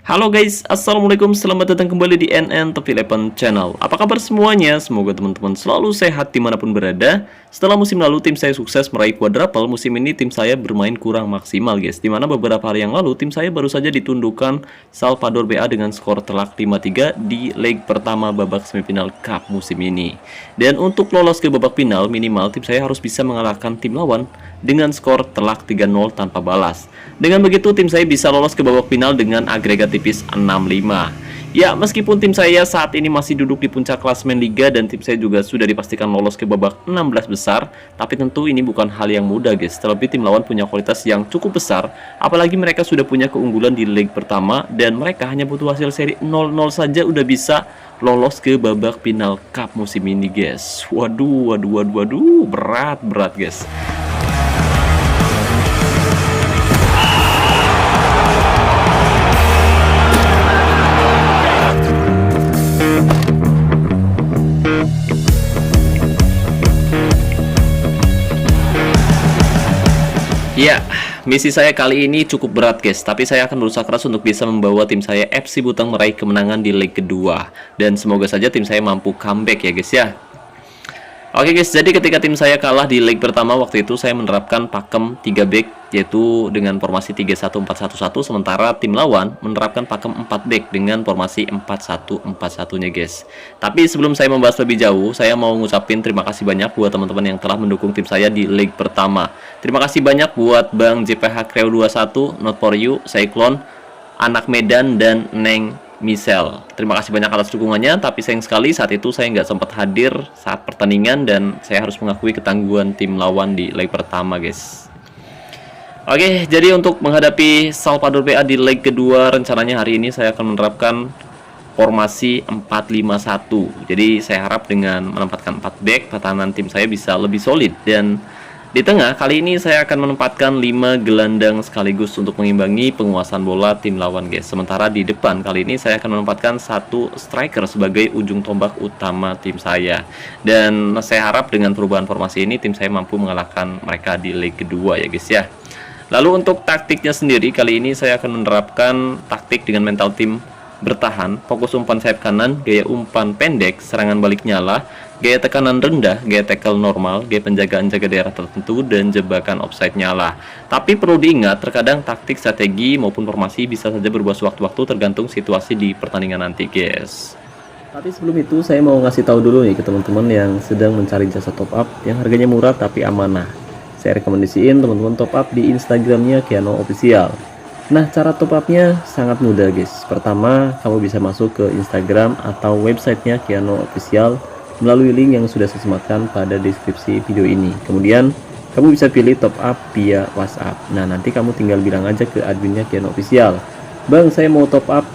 Halo guys, assalamualaikum, selamat datang kembali di NN Top 11 Channel. Apa kabar semuanya? Semoga teman-teman selalu sehat dimanapun berada. Setelah musim lalu tim saya sukses meraih quadruple, musim ini tim saya bermain kurang maksimal guys. Dimana beberapa hari yang lalu tim saya baru saja ditundukkan Salvador BA dengan skor telak 5-3 di leg pertama babak semifinal Cup musim ini. Dan untuk lolos ke babak final minimal tim saya harus bisa mengalahkan tim lawan dengan skor telak 3-0 tanpa balas. Dengan begitu tim saya bisa lolos ke babak final dengan agregat tipis 6-5. Ya, meskipun tim saya saat ini masih duduk di puncak klasemen liga dan tim saya juga sudah dipastikan lolos ke babak 16 besar, tapi tentu ini bukan hal yang mudah guys. Terlebih tim lawan punya kualitas yang cukup besar, apalagi mereka sudah punya keunggulan di leg pertama dan mereka hanya butuh hasil seri 0-0 saja udah bisa lolos ke babak final Cup musim ini guys. Waduh, berat guys. Ya, misi saya kali ini cukup berat guys, tapi saya akan berusaha keras untuk bisa membawa tim saya FC Butang meraih kemenangan di leg kedua. Dan semoga saja tim saya mampu comeback ya guys ya. Oke guys, jadi ketika tim saya kalah di leg pertama waktu itu saya menerapkan pakem 3 back yaitu dengan formasi 3-1-4-1-1, sementara tim lawan menerapkan pakem 4 back dengan formasi 4-1-4-1 nya guys. Tapi sebelum saya membahas lebih jauh, saya mau ngucapin terima kasih banyak buat teman-teman yang telah mendukung tim saya di leg pertama. Terima kasih banyak buat Bang JPH Creo 21, Not For You, Cyclone, Anak Medan, dan Neng Michelle. Terima kasih banyak atas dukungannya, tapi sayang sekali saat itu saya nggak sempat hadir saat pertandingan dan saya harus mengakui ketangguhan tim lawan di leg pertama guys. Oke, jadi untuk menghadapi Salvador BA di leg kedua, rencananya hari ini saya akan menerapkan formasi 4-5-1. Jadi saya harap dengan menempatkan 4 back, pertahanan tim saya bisa lebih solid. Dan di tengah, kali ini saya akan menempatkan 5 gelandang sekaligus untuk mengimbangi penguasaan bola tim lawan guys. Sementara di depan, kali ini saya akan menempatkan 1 striker sebagai ujung tombak utama tim saya. Dan saya harap dengan perubahan formasi ini, tim saya mampu mengalahkan mereka di leg kedua ya guys ya. Lalu untuk taktiknya sendiri, kali ini saya akan menerapkan taktik dengan mental tim bertahan, fokus umpan sayap kanan, gaya umpan pendek, serangan balik nyala, gaya tekanan rendah, gaya tackle normal, gaya penjagaan jaga daerah tertentu, dan jebakan offside nyala. Tapi perlu diingat, terkadang taktik, strategi, maupun formasi bisa saja berubah sewaktu-waktu tergantung situasi di pertandingan nanti guys. Tapi sebelum itu saya mau ngasih tahu dulu nih ke teman-teman yang sedang mencari jasa top up yang harganya murah tapi amanah. Saya rekomendasiin teman-teman top up di Instagramnya Kiano Official. Nah, cara top upnya sangat mudah guys. Pertama, kamu bisa masuk ke Instagram atau websitenya Kiano Official melalui link yang sudah saya sematkan pada deskripsi video ini. Kemudian, kamu bisa pilih top up via WhatsApp. Nah, nanti kamu tinggal bilang aja ke adminnya Kiano Official, "Bang, saya mau top up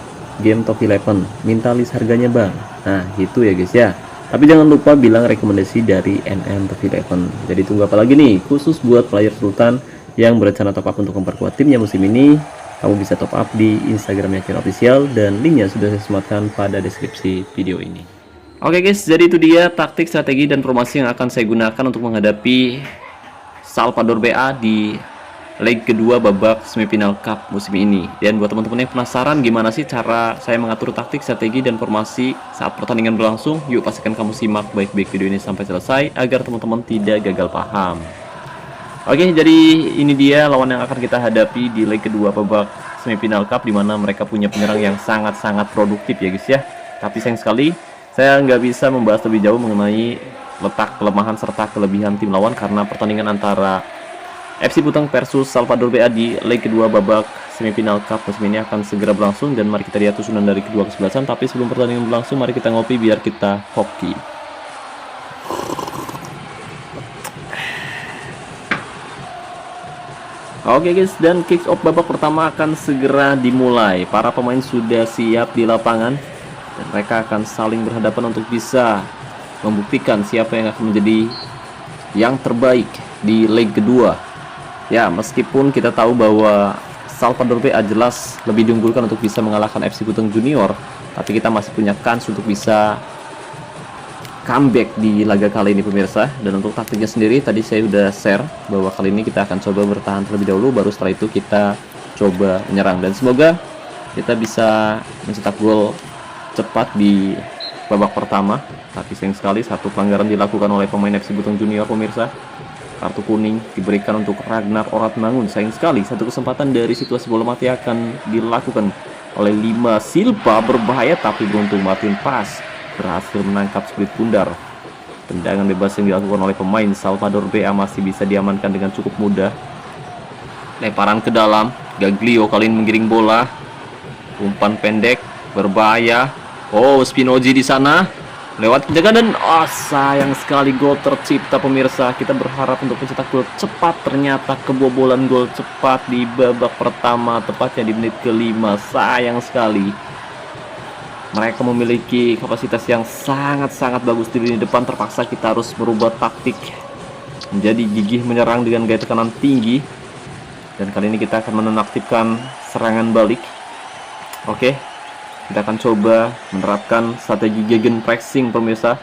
game Top 11, minta list harganya bang." Nah, gitu ya guys ya. Tapi jangan lupa bilang rekomendasi dari NN Top 11. Jadi tunggu apa lagi nih? Khusus buat player Sultan yang berencana top up untuk memperkuat timnya musim ini, kamu bisa top up di Instagramnya Kiano Official dan linknya sudah saya sematkan pada deskripsi video ini. Oke guys, jadi itu dia taktik, strategi, dan formasi yang akan saya gunakan untuk menghadapi Salvador BA di leg kedua babak semifinal Cup musim ini. Dan buat teman-teman yang penasaran gimana sih cara saya mengatur taktik, strategi, dan formasi saat pertandingan berlangsung, yuk pastikan kamu simak baik-baik video ini sampai selesai agar teman-teman tidak gagal paham. Oke, jadi ini dia lawan yang akan kita hadapi di leg kedua babak semifinal Cup, dimana mereka punya penyerang yang sangat-sangat produktif ya guys ya. Tapi sayang sekali saya nggak bisa membahas lebih jauh mengenai letak, kelemahan, serta kelebihan tim lawan karena pertandingan antara FC Butang versus Salvador BA di leg kedua babak semifinal Cup musim ini akan segera berlangsung. Dan mari kita lihat susunan dari kedua kesebelasan. Tapi sebelum pertandingan berlangsung, mari kita ngopi biar kita hoki. Oke guys, dan kick off babak pertama akan segera dimulai. Para pemain sudah siap di lapangan dan mereka akan saling berhadapan untuk bisa membuktikan siapa yang akan menjadi yang terbaik di leg kedua. Ya, meskipun kita tahu bahwa Salvador BA jelas lebih diunggulkan untuk bisa mengalahkan FC Butang Junior, tapi kita masih punya kans untuk bisa comeback di laga kali ini pemirsa. Dan untuk taktiknya sendiri tadi saya sudah share bahwa kali ini kita akan coba bertahan terlebih dahulu, baru setelah itu kita coba menyerang. Dan semoga kita bisa mencetak gol cepat di babak pertama. Tapi sayang sekali satu pelanggaran dilakukan oleh pemain FC Butong Junior pemirsa. Kartu kuning diberikan untuk Ragnar Oratmangun. Sayang sekali satu kesempatan dari situasi bola mati akan dilakukan oleh Lima Silva, berbahaya tapi beruntung Martin Pas berhasil menangkap split pundar. Tendangan bebas yang dilakukan oleh pemain Salvador BA masih bisa diamankan dengan cukup mudah. Lemparan ke dalam, Gaglio kali ini menggiring bola. Umpan pendek berbahaya. Oh, Spinozzi di sana. Lewat penjagaan dan sayang sekali gol tercipta pemirsa. Kita berharap untuk mencetak gol cepat, ternyata kebobolan gol cepat di babak pertama, tepatnya di menit ke-5. Sayang sekali. Mereka memiliki kapasitas yang sangat-sangat bagus di lini depan. Terpaksa kita harus merubah taktik menjadi gigih menyerang dengan gaya tekanan tinggi. Dan kali ini kita akan menonaktifkan serangan balik. Oke, kita akan coba menerapkan strategi gegenpressing pemirsa.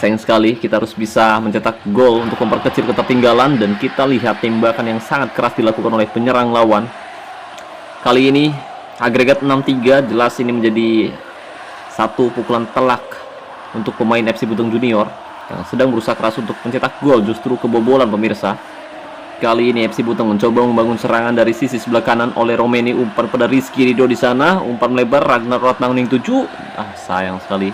Sayang sekali kita harus bisa mencetak gol untuk memperkecil ketertinggalan. Dan kita lihat tembakan yang sangat keras dilakukan oleh penyerang lawan. Kali ini agregat 6-3, jelas ini menjadi satu pukulan telak untuk pemain FC Butong Junior yang sedang berusaha keras untuk mencetak gol, justru kebobolan pemirsa. Kali ini FC Butong mencoba membangun serangan dari sisi sebelah kanan oleh Romeni. Umpan pada Rizky Ridho di sana, umpan melebar Ragnar Oratmangun yang 7. Sayang sekali.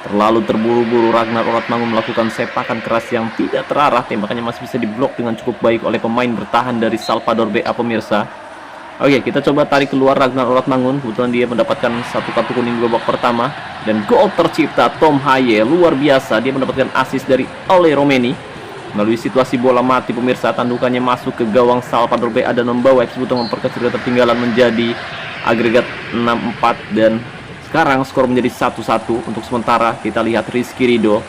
Terlalu terburu-buru Ragnar Oratmangun melakukan sepakan keras yang tidak terarah. Tembakannya masih bisa diblok dengan cukup baik oleh pemain bertahan dari Salvador BA pemirsa. Oke, kita coba tarik keluar Ragnar Oratmangun. Kebetulan dia mendapatkan satu kartu kuning di babak pertama. Dan gol tercipta Tom Haye, luar biasa. Dia mendapatkan assist dari Ole Romeni. Melalui situasi bola mati pemirsa, tandukannya masuk ke gawang Salvador BA dan membawa FC Butong memperkecil ketertinggalan menjadi agregat 6-4. Dan sekarang skor menjadi 1-1 untuk sementara. Kita lihat Rizky Ridho,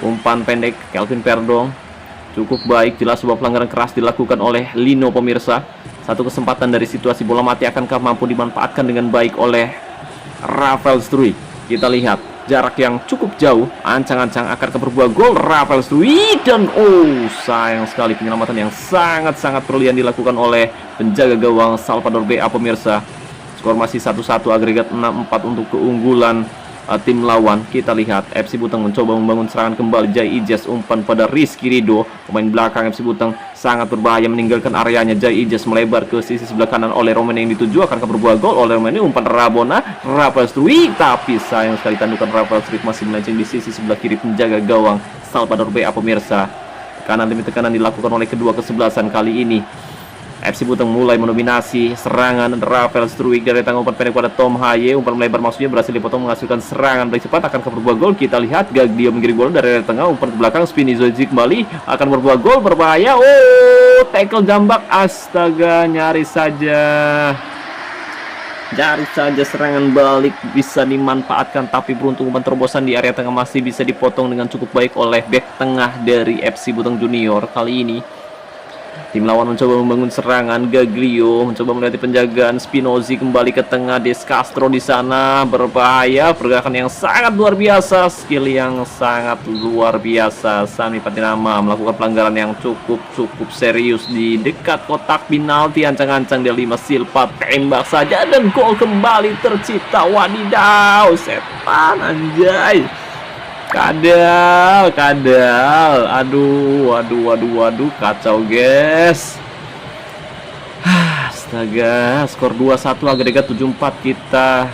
umpan pendek Kelvin Perdong, cukup baik. Jelas sebuah pelanggaran keras dilakukan oleh Lino pemirsa. Satu kesempatan dari situasi bola mati akankah mampu dimanfaatkan dengan baik oleh Rafael Struijk? Kita lihat jarak yang cukup jauh, ancang-ancang akan berbuah gol Rafael Struijk. Dan sayang sekali penyelamatan yang sangat-sangat brilian dilakukan oleh penjaga gawang Salvador BA pemirsa. Skor masih 1-1, agregat 6-4 untuk keunggulan tim lawan. Kita lihat FC Butong mencoba membangun serangan kembali. Jai Ijas, umpan pada Rizky Ridho, pemain belakang FC Butong sangat berbahaya meninggalkan areanya. Jai Ijas melebar ke sisi sebelah kanan oleh Romeni yang dituju, akan berbuah gol oleh Romeni. Umpan Rabona, Rafael Struijk, tapi sayang sekali tandukan Rafael Struijk masih melenceng di sisi sebelah kiri penjaga gawang Salvador BA pemirsa. Tekanan demi tekanan dilakukan oleh kedua kesebelasan. Kali ini FC Butong mulai mendominasi serangan. Rafael Struijk dari tangga umpan pendek pada Tom Haye, umpan melebar maksudnya berhasil dipotong menghasilkan serangan balik cepat, akan berbuah gol. Kita lihat Gaglio menggiring bola dari tengah, umpan ke belakang, Spinozzi kembali akan berbuah gol, berbahaya. Tackle jambak, astaga, nyaris saja serangan balik bisa dimanfaatkan, tapi beruntung umpan terobosan di area tengah masih bisa dipotong dengan cukup baik oleh bek tengah dari FC Butong Junior. Kali ini tim lawan mencoba membangun serangan. Gaglio mencoba melatih penjagaan. Spinozzi kembali ke tengah. Des Castro di sana, berbahaya. Pergerakan yang sangat luar biasa, skill yang sangat luar biasa. Sami Patinama melakukan pelanggaran yang cukup serius di dekat kotak penalti. Ancang-ancang dari Lima Silva, tembak saja dan gol kembali tercipta. Wadidaw, setan anjay. Kadal. Aduh, kacau guys. Astaga, skor 2-1, agregat 7-4 kita.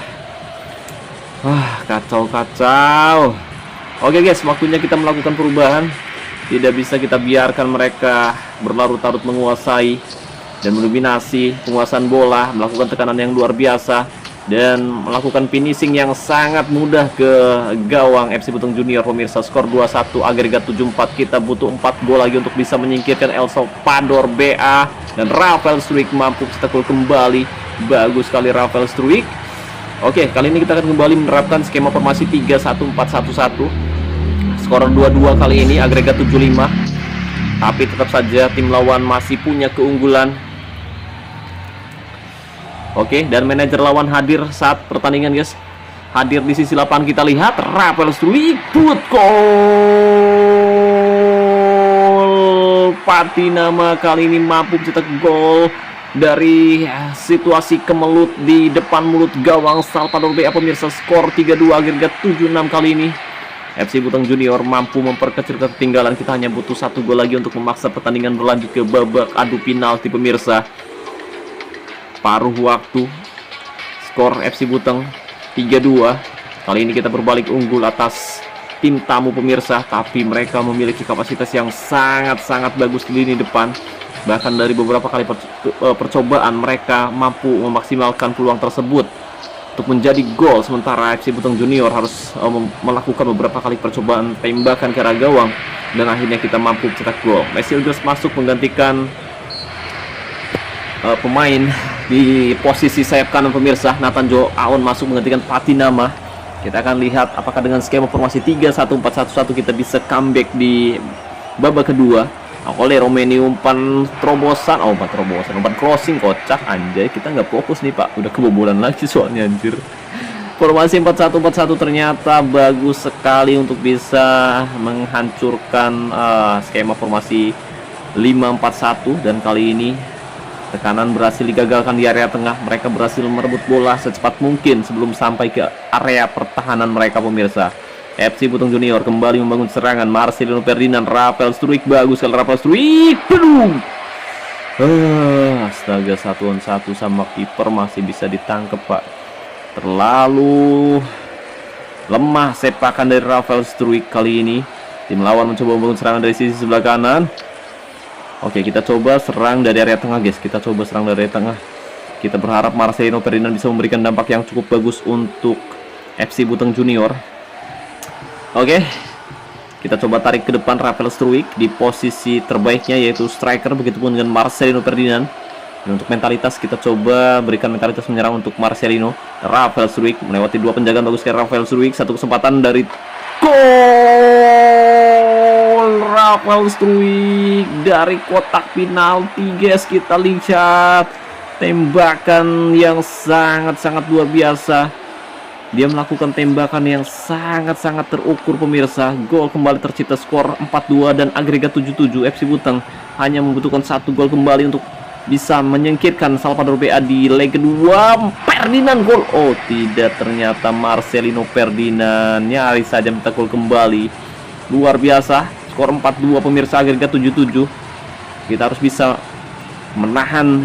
Kacau. Oke guys, waktunya kita melakukan perubahan. Tidak bisa kita biarkan mereka berlarut-larut menguasai dan mendominasi penguasaan bola, melakukan tekanan yang luar biasa dan melakukan finishing yang sangat mudah ke gawang FC Butong Junior pemirsa. Skor 2-1, agregat 7-4. Kita butuh 4 gol lagi untuk bisa menyingkirkan El Salvador BA, dan Rafael Struijk mampu cetak gol kembali. Bagus sekali Rafael Struijk. Oke, kali ini kita akan kembali menerapkan skema formasi 3-1-4-1-1. Skor 2-2 kali ini, agregat 7-5. Tapi tetap saja tim lawan masih punya keunggulan. Oke, dan manajer lawan hadir saat pertandingan guys. Hadir di sisi lapangan, kita lihat Rafael Struijk put gol. Patinama kali ini mampu mencetak gol dari situasi kemelut di depan mulut gawang Salvador BA pemirsa. Skor 3-2 agregat 7-6 kali ini. FC Butang Junior mampu memperkecil ketinggalan. Kita hanya butuh 1 gol lagi untuk memaksa pertandingan berlanjut ke babak adu penalti pemirsa. Paruh waktu. Skor FC Butang 3-2. Kali ini kita berbalik unggul atas tim tamu pemirsa. Tapi mereka memiliki kapasitas yang sangat-sangat bagus di lini depan. Bahkan dari beberapa kali percobaan mereka mampu memaksimalkan peluang tersebut untuk menjadi gol. Sementara FC Butang Junior harus melakukan beberapa kali percobaan tembakan ke arah gawang dan akhirnya kita mampu cetak gol. Messi Ilgers masuk menggantikan pemain di posisi sayap kanan pemirsa. Nathan Jo Aon masuk menggantikan Patinama. Kita akan lihat apakah dengan skema formasi 3-1-4-1-1 kita bisa comeback di babak kedua. Oleh Romeni umpan terobosan, umpan crossing kocak anjay. Kita nggak fokus nih pak, udah kebobolan lagi soalnya anjir. Formasi 4-1-4-1 ternyata bagus sekali untuk bisa menghancurkan skema formasi 5-4-1. Dan kali ini tekanan berhasil digagalkan di area tengah. Mereka berhasil merebut bola secepat mungkin sebelum sampai ke area pertahanan mereka pemirsa. FC Butang Junior kembali membangun serangan. Marcelino Ferdinand, Rafael Struijk, bagus sekali Rafael Struijk. Astaga, 1-1 sama kiper masih bisa ditangkap pak. Terlalu lemah sepakan dari Rafael Struijk kali ini. Tim lawan mencoba membangun serangan dari sisi sebelah kanan. Oke, kita coba serang dari area tengah guys. Kita coba serang dari area tengah. Kita berharap Marcelino Ferdinand bisa memberikan dampak yang cukup bagus untuk FC Butang Junior. Oke, kita coba tarik ke depan Rafael Struijk di posisi terbaiknya yaitu striker, begitupun dengan Marcelino Ferdinand. Dan untuk mentalitas kita coba berikan mentalitas menyerang untuk Marcelino. Rafael Struijk melewati 2 penjagaan, bagus sekali Rafael Struijk. Satu kesempatan dari gol Rafael Struijk dari kotak penalti guys. Kita lihat tembakan yang sangat-sangat luar biasa. Dia melakukan tembakan yang sangat-sangat terukur pemirsa. Gol kembali tercipta, skor 4-2 dan agregat 7-7. FC Butang hanya membutuhkan 1 gol kembali untuk bisa menyingkirkan Salvador BA di leg kedua. Ferdinand gol. Oh tidak, ternyata Marcelino Ferdinand nyaris saja minta gol kembali. Luar biasa. Skor 4-2 pemirsa, agregat 7-7. Kita harus bisa menahan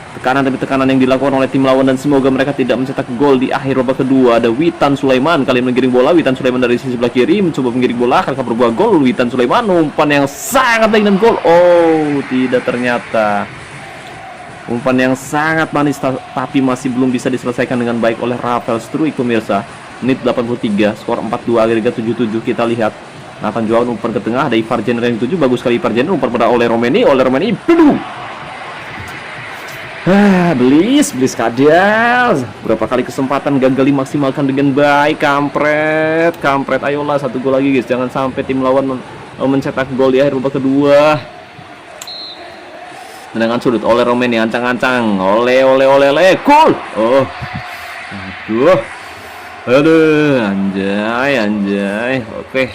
tekanan demi tekanan yang dilakukan oleh tim lawan dan semoga mereka tidak mencetak gol di akhir babak kedua. Ada Witan Sulaiman kali menggiring bola. Witan Sulaiman dari sisi sebelah kiri mencoba menggiring bola, akan berbuah gol. Witan Sulaiman umpan yang sangat baik dan gol. Oh tidak, ternyata umpan yang sangat manis tapi masih belum bisa diselesaikan dengan baik oleh Rafael Struijk pemirsa. Menit 83, skor 4-2 agregat 7-7. Kita lihat Nathan Joao umpan ke tengah, ada Ivar Jenner yang 7, bagus sekali Ivar Jenner, umpan pada oleh Romeni. Belis kadal. Berapa kali kesempatan gagal dimaksimalkan dengan baik. Kampret, ayolah 1 gol lagi guys. Jangan sampai tim lawan mencetak gol di akhir babak kedua. Tendangan sudut oleh Romeni, ancang-ancang. Oleh, gol. Oh. Aduh, anjay. Oke.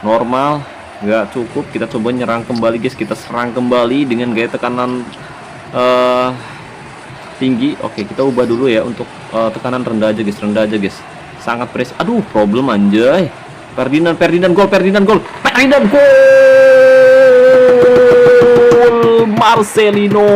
Normal, nggak cukup. Kita coba nyerang kembali guys. Kita serang kembali dengan gaya tekanan tinggi. Oke, kita ubah dulu ya untuk tekanan rendah aja guys, sangat press. Aduh, problem anjay. Ferdinand gol. Marcelino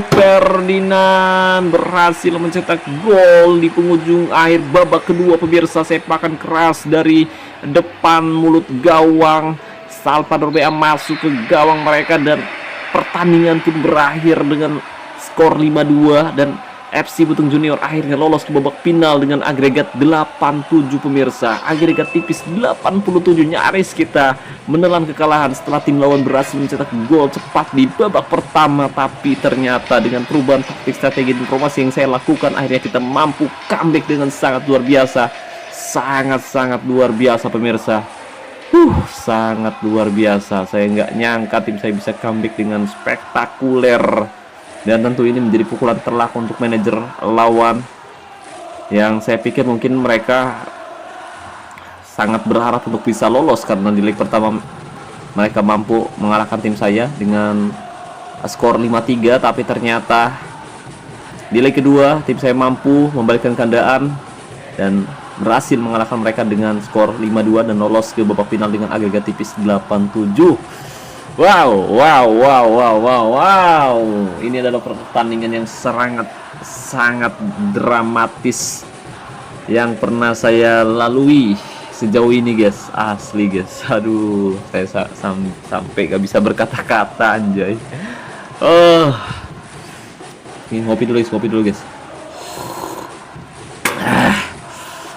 Ferdinand berhasil mencetak gol di penghujung akhir babak kedua pemirsa. Sepakan keras dari depan mulut gawang Salvador BA masuk ke gawang mereka dan pertandingan pun berakhir dengan skor 5-2 dan FC Butang Junior akhirnya lolos ke babak final dengan agregat 8-7 pemirsa. Agregat tipis 87, nyaris kita menelan kekalahan setelah tim lawan berhasil mencetak gol cepat di babak pertama. Tapi ternyata dengan perubahan taktik, strategi dan formasi yang saya lakukan, akhirnya kita mampu comeback dengan sangat luar biasa. Sangat luar biasa pemirsa. Sangat luar biasa. Saya nggak nyangka tim saya bisa comeback dengan spektakuler. Dan tentu ini menjadi pukulan telak untuk manajer lawan, yang saya pikir mungkin mereka sangat berharap untuk bisa lolos karena di leg pertama mereka mampu mengalahkan tim saya dengan skor 5-3, tapi ternyata di leg kedua tim saya mampu membalikkan keadaan dan berhasil mengalahkan mereka dengan skor 5-2 dan lolos ke babak final dengan agregat tipis 8-7. Wow. Ini adalah pertandingan yang sangat dramatis yang pernah saya lalui sejauh ini, guys. Asli, guys. Aduh, saya sampai gak bisa berkata-kata, anjay. Ini ngopi dulu, guys.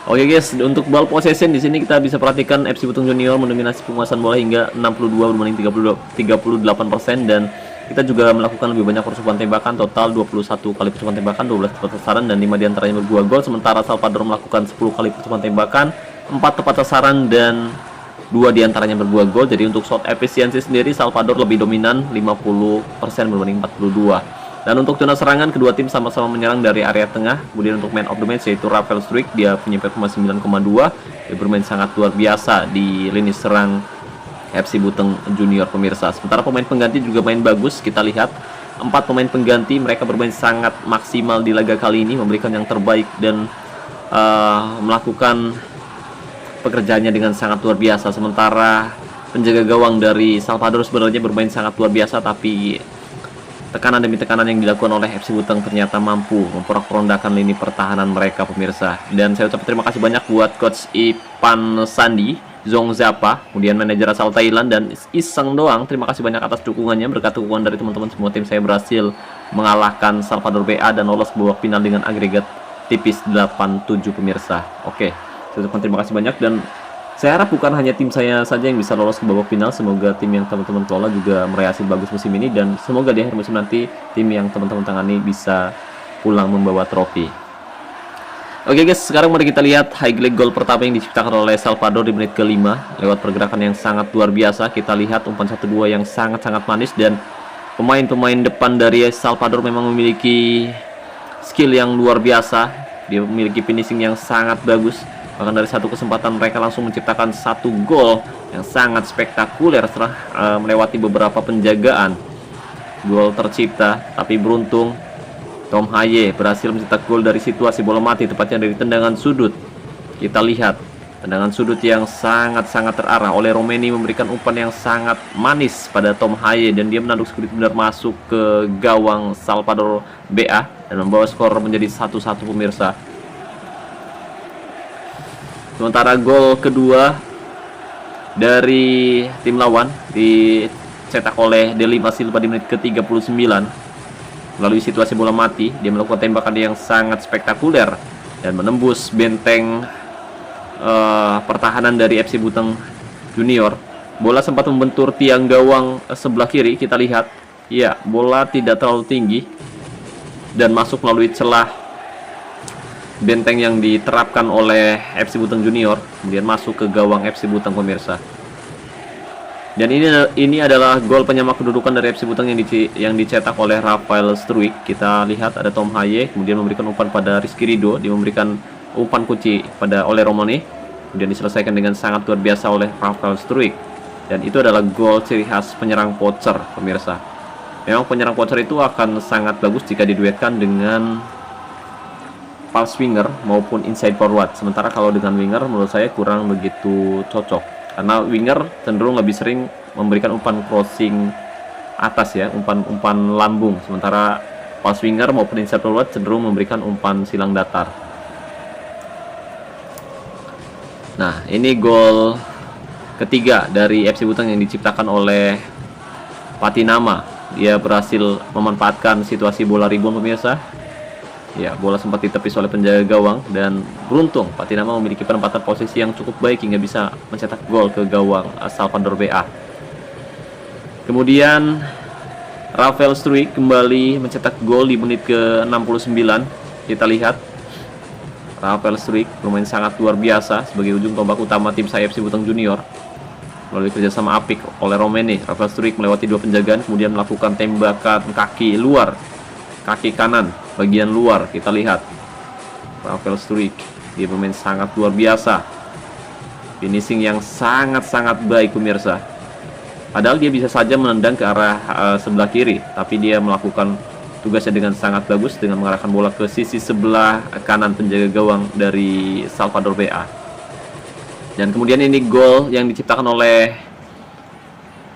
Oke, guys, untuk ball possession di sini kita bisa perhatikan FC Butung Junior mendominasi penguasaan bola hingga 62 berbanding 38%, dan kita juga melakukan lebih banyak percobaan tembakan, total 21 kali percobaan tembakan, 12 tepat sasaran dan 5 diantaranya berbuah gol, sementara Salvador melakukan 10 kali percobaan tembakan, 4 tepat sasaran dan 2 diantaranya berbuah gol. Jadi untuk shot efisiensi sendiri Salvador lebih dominan 50% berbanding 42. Dan untuk zona serangan, kedua tim sama-sama menyerang dari area tengah. Kemudian untuk man of the match yaitu Rafael Struik, dia punya performa 9,2. Dia bermain sangat luar biasa di lini serang FC Butung Junior, pemirsa. Sementara pemain pengganti juga main bagus. Kita lihat 4 pemain pengganti, mereka bermain sangat maksimal di laga kali ini, memberikan yang terbaik dan melakukan pekerjaannya dengan sangat luar biasa. Sementara penjaga gawang dari Salvador sebenarnya bermain sangat luar biasa, tapi tekanan demi tekanan yang dilakukan oleh FC Butung ternyata mampu memporak-porandakan lini pertahanan mereka, pemirsa. Dan saya ucapkan terima kasih banyak buat Coach Ipan Sandi, Zong Zapa, kemudian manajer asal Thailand, dan Iseng Doang. Terima kasih banyak atas dukungannya. Berkat dukungan dari teman-teman semua, tim saya berhasil mengalahkan Salvador BA dan lolos ke babak final dengan agregat tipis 8-7, pemirsa. Oke, saya ucapkan terima kasih banyak, dan saya harap bukan hanya tim saya saja yang bisa lolos ke babak final. Semoga tim yang teman-teman kelola juga meraih hasil bagus musim ini, dan semoga di akhir musim nanti tim yang teman-teman tangani bisa pulang membawa trofi. Oke, guys, sekarang mari kita lihat highlight gol pertama yang diciptakan oleh Salvador di menit ke-5 lewat pergerakan yang sangat luar biasa. Kita lihat umpan 1-2 yang sangat-sangat manis, dan pemain-pemain depan dari Salvador memang memiliki skill yang luar biasa. Dia memiliki finishing yang sangat bagus. Bahkan dari satu kesempatan mereka langsung menciptakan satu gol yang sangat spektakuler setelah melewati beberapa penjagaan. Gol tercipta, tapi beruntung Tom Haye berhasil mencetak gol dari situasi bola mati, tepatnya dari tendangan sudut. Kita lihat tendangan sudut yang sangat-sangat terarah oleh Romeni, memberikan umpan yang sangat manis pada Tom Haye, dan dia menanduk benar masuk ke gawang Salvador BA dan membawa skor menjadi 1-1, pemirsa. Sementara gol kedua dari tim lawan dicetak oleh Delima Silva di menit ke-39 melalui situasi bola mati. Dia melakukan tembakan yang sangat spektakuler dan menembus benteng pertahanan dari FC Butung Junior. Bola sempat membentur tiang gawang sebelah kiri. Kita lihat, ya, bola tidak terlalu tinggi dan masuk melalui celah benteng yang diterapkan oleh FC Butung Junior, kemudian masuk ke gawang FC Butung, pemirsa. Dan ini adalah gol penyamak kedudukan dari FC Butung yang dicetak oleh Rafael Struik. Kita lihat ada Tom Haye, kemudian memberikan umpan pada Rizky Ridho, dia memberikan umpan kunci pada oleh Romani, kemudian diselesaikan dengan sangat luar biasa oleh Rafael Struik. Dan itu adalah gol ciri khas penyerang poacher, pemirsa. Memang penyerang poacher itu akan sangat bagus jika diduetkan dengan false winger maupun inside forward. Sementara kalau dengan winger menurut saya kurang begitu cocok, karena winger cenderung lebih sering memberikan umpan crossing atas, ya, umpan lambung, sementara false winger maupun inside forward cenderung memberikan umpan silang datar. Nah, ini gol ketiga dari FC Butung yang diciptakan oleh Patinama. Dia berhasil memanfaatkan situasi bola rebound, pemirsa. Ya, bola sempat ditepis oleh penjaga gawang, dan beruntung Patinama memiliki penempatan posisi yang cukup baik hingga bisa mencetak gol ke gawang Salvador BA. Kemudian Rafael Struik kembali mencetak gol di menit ke-69. Kita lihat Rafael Struik bermain sangat luar biasa sebagai ujung tombak utama tim saya FC Butung Junior. Melalui kerjasama apik oleh Romeni, Rafael Struik melewati 2 penjagaan, kemudian melakukan tembakan kaki luar, kaki kanan bagian luar. Kita lihat Rafael Struik, dia bermain sangat luar biasa, finishing yang sangat-sangat baik, pemirsa. Padahal dia bisa saja menendang ke arah sebelah kiri, tapi dia melakukan tugasnya dengan sangat bagus dengan mengarahkan bola ke sisi sebelah kanan penjaga gawang dari Salvador BA. Dan kemudian ini gol yang diciptakan oleh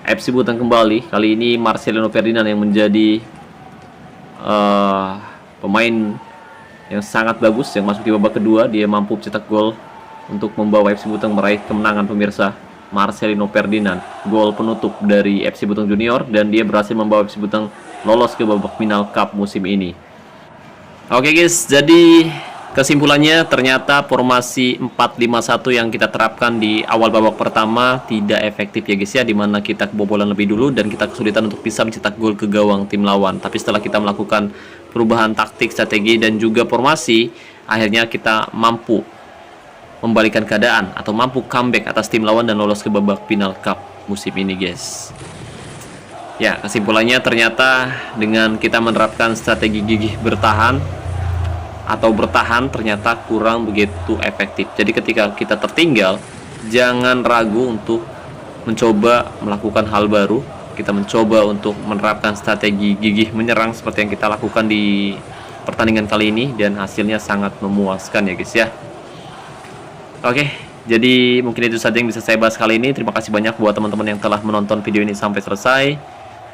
FC Butang kembali. Kali ini Marcelino Ferdinand yang menjadi pemain yang sangat bagus yang masuk di babak kedua. Dia mampu cetak gol untuk membawa FC Butang meraih kemenangan, pemirsa. Marcelino Ferdinand, gol penutup dari FC Butang Junior, dan dia berhasil membawa FC Butang lolos ke babak final Cup musim ini. Oke guys, jadi kesimpulannya ternyata formasi 4-5-1 yang kita terapkan di awal babak pertama tidak efektif ya guys ya, dimana kita kebobolan lebih dulu dan kita kesulitan untuk bisa mencetak gol ke gawang tim lawan. Tapi setelah kita melakukan perubahan taktik, strategi, dan juga formasi, akhirnya kita mampu membalikan keadaan atau mampu comeback atas tim lawan dan lolos ke babak final Cup musim ini guys. Ya, kesimpulannya ternyata dengan kita menerapkan strategi gigih bertahan atau bertahan ternyata kurang begitu efektif. Jadi ketika kita tertinggal, jangan ragu untuk mencoba melakukan hal baru. Kita mencoba untuk menerapkan strategi gigih menyerang seperti yang kita lakukan di pertandingan kali ini, dan hasilnya sangat memuaskan ya guys ya. Oke, jadi mungkin itu saja yang bisa saya bahas kali ini. Terima kasih banyak buat teman-teman yang telah menonton video ini sampai selesai.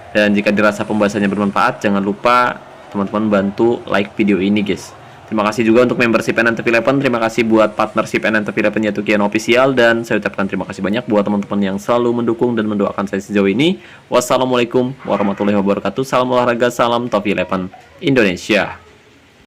Dan jika dirasa pembahasannya bermanfaat, jangan lupa teman-teman bantu like video ini guys. Terima kasih juga untuk membership NNTV11. Terima kasih buat partnership NNTV11 yaitu Kian Official. Dan saya ucapkan terima kasih banyak buat teman-teman yang selalu mendukung dan mendoakan saya sejauh ini. Wassalamualaikum warahmatullahi wabarakatuh. Salam olahraga, salam TV11 Indonesia.